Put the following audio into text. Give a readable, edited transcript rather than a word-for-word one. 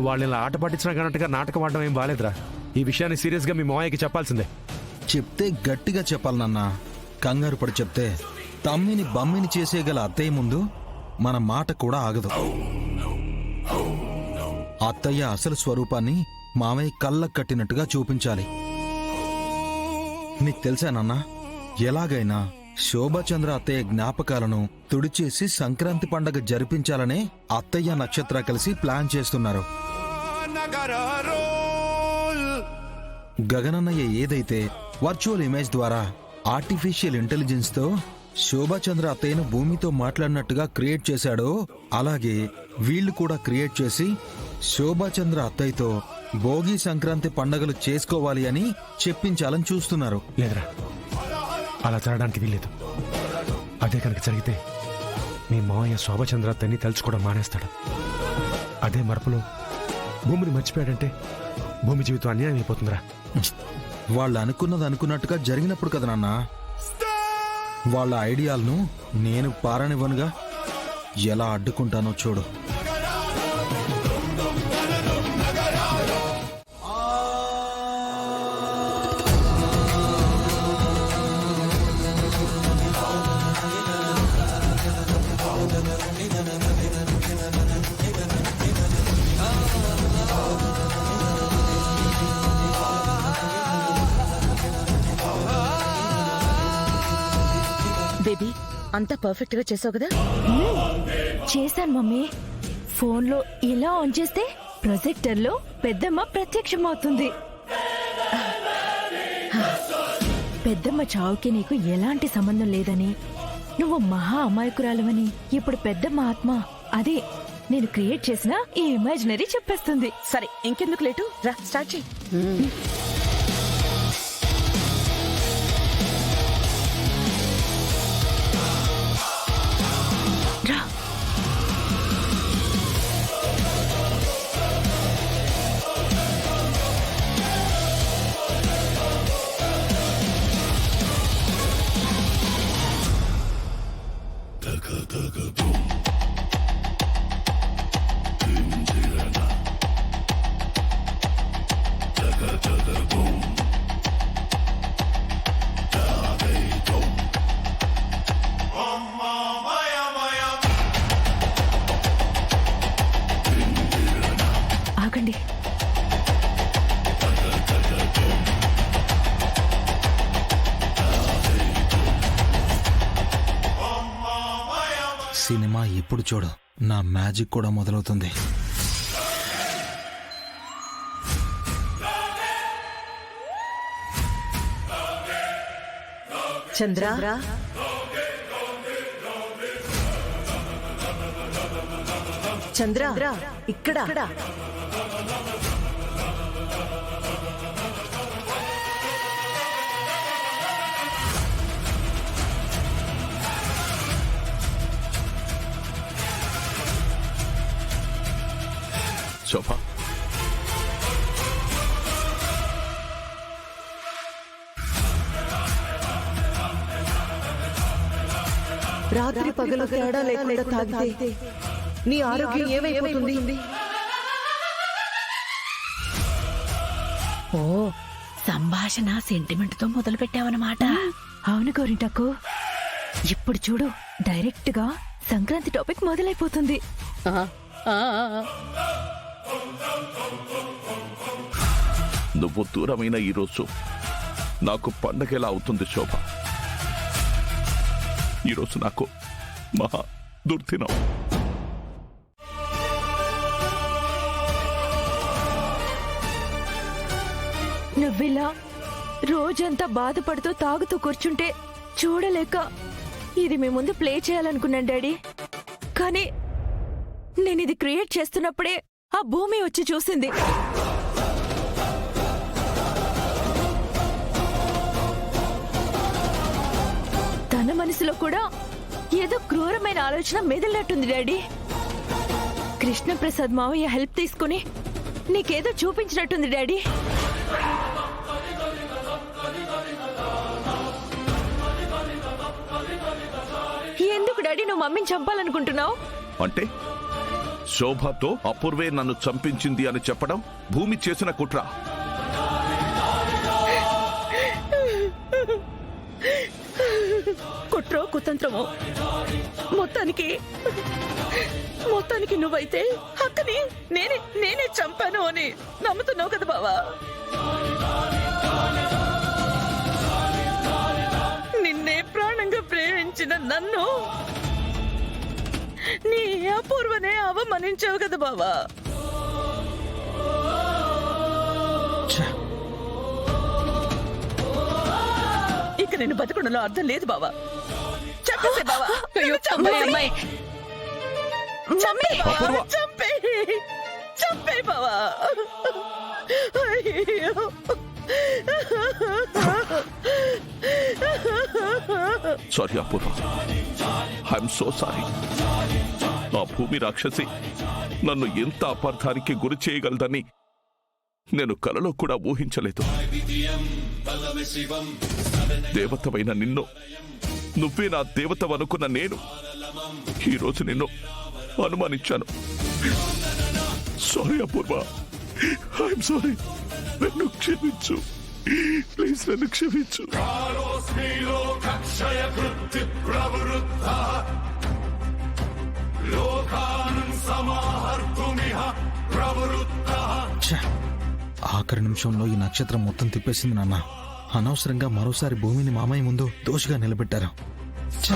నువ్వు వాళ్ళని ఆట పట్టించినా కన్నట్టుగా నాటకం ఆడడం ఏం బాలేదురా. ఈ విషయాన్ని సీరియస్ గా మీ మావయ్యకి చెప్పాల్సిందే. చెప్తే గట్టిగా చెప్పాలి నాన్న. కంగారు పడి చెప్తే తమ్మిని బమ్మిని చేసేయగల అత్తయ్య ముందు మన మాట కూడా ఆగదు. అత్తయ్య అసలు స్వరూపాన్ని మామయ్య కళ్ళకు కట్టినట్టుగా చూపించాలి. నీకు తెలుసా నాన్న, ఎలాగైనా శోభాచంద్ర అత్తయ్య జ్ఞాపకాలను తుడిచేసి సంక్రాంతి పండగ జరిపించాలనే అత్తయ్య నక్షత్ర కలిసి ప్లాన్ చేస్తున్నారు. గగనన్నయ్య ఏదైతే వర్చువల్ ఇమేజ్ ద్వారా ఆర్టిఫిషియల్ ఇంటెలిజెన్స్ తో శోభాచంద్ర అత్తయ్యను భూమితో మాట్లాడినట్టుగా క్రియేట్ చేశాడో, అలాగే వీళ్లు కూడా క్రియేట్ చేసి శోభాచంద్ర అత్తయ్యతో భోగి సంక్రాంతి పండగలు చేసుకోవాలి అని చెప్పించాలని చూస్తున్నారు. లేదురా, అలా జరగడానికి వీల్లేదు. అదే కనుక జరిగితే మీ మావయ్య శోభచంద్రత్తని తలుచుకోవడం మానేస్తాడు. అదే మరపులో భూమిని మర్చిపోయాడంటే భూమి జీవితం అన్యాయం అయిపోతుందిరా. వాళ్ళు అనుకున్నది అనుకున్నట్టుగా జరిగినప్పుడు కదా నాన్న. వాళ్ళ ఐడియాలను నేను పారనివ్వనుగా. ఎలా అడ్డుకుంటానో చూడు. బేబీ, అంతా పర్ఫెక్ట్ గా చేసావు కదా? చేశాను మమ్మీ. ఫోన్లో ఇలా ఆన్ చేస్తే ప్రొజెక్టర్ లో పెద్దమ్మ ప్రత్యక్షమవుతుంది. పెద్దమ్మ చావుకి నీకు ఎలాంటి సంబంధం లేదని, నువ్వు మహా అమాయకురాలవని ఇప్పుడు పెద్దమ్మ ఆత్మ అదే నేను క్రియేట్ చేసిన ఈ ఇమాజినరీ చెప్పేస్తుంది. సరే, ఇంకెందుకు లేటు, రా స్టార్ట్ చేయి. రా. ఆగండి. సినిమా ఇప్పుడు చూడు, నా మ్యాజిక్ కూడా మొదలవుతుంది. చంద్ర, చంద్ర, ఇక్కడ శోభ, రాత్రి పగలు తేడా లేకుండా తాగితే నీ ఆరోగ్యం ఏమైపోతుంది? ఓ, సంభాషణ సెంటిమెంట్ తో మొదలు పెట్టావన్నమాట. అవును గోరింటకు, ఇప్పుడు చూడు డైరెక్ట్ గా సంక్రాంతి టాపిక్ మొదలైపోతుంది. నువ్వు దూరమైన ఈరోజు నాకు పండగ ఎలా అవుతుంది శోభ? ఈరోజు నాకు మహా దుర్దినం. నువ్విలా రోజంతా బాధపడుతూ తాగుతూ కూర్చుంటే చూడలేక ఇది మీ ముందు ప్లే చేయాలనుకున్నాను డాడీ. కానీ నేను ఇది క్రియేట్ చేస్తున్నప్పుడే ఆ భూమి వచ్చి చూసింది. తన మనసులో కూడా ఏదో క్రూరమైన ఆలోచన మెదిలినట్టుంది డాడీ. కృష్ణప్రసాద్ మావయ్య హెల్ప్ తీసుకుని నీకేదో చూపించినట్టుంది డాడీ. ఎందుకు డాడీ నువ్వు మమ్మీని చంపాలనుకుంటున్నావు? అంటే శోభతో అపూర్వే నన్ను చంపించింది అని చెప్పడం భూమి చేసిన కుట్ర. కుట్రో కుతంత్రమో మొత్తానికి నువ్వైతే అక్కని నేనే చంపాను అని నమ్ముతున్నావు కదా బావా. నిన్నే ప్రాణంగా ప్రేమించిన నన్ను నీ అపూర్వనే అవమానించావు కదా బావా. ఇక నేను బతకడంలో అర్థం లేదు బావా. చెప్పేసే బావా. అమ్మాయి చంపే బావా. అయ్యో. Sorry Apoorva, I'm so sorry. ఆ భూమి రాక్షసి నన్ను ఎంత అపార్థానికి గురి చేయగలదని నేను కలలో కూడా ఊహించలేదు. దేవతమైన నిన్ను, నువ్వే నా దేవతవనుకున్న నేను ఈరోజు నిన్ను అనుమానించాను. Sorry Apoorva, I'm sorry. నన్ను క్షమించు ప్లీజ్, నన్ను క్షమించు. ఛ! ఆఖరి నిమిషంలో ఈ నక్షత్రం మొత్తం తిప్పేసింది నాన్న. అనవసరంగా మరోసారి భూమిని మామయ్య ముందు దోషిగా నిలబెట్టారు. ఛ!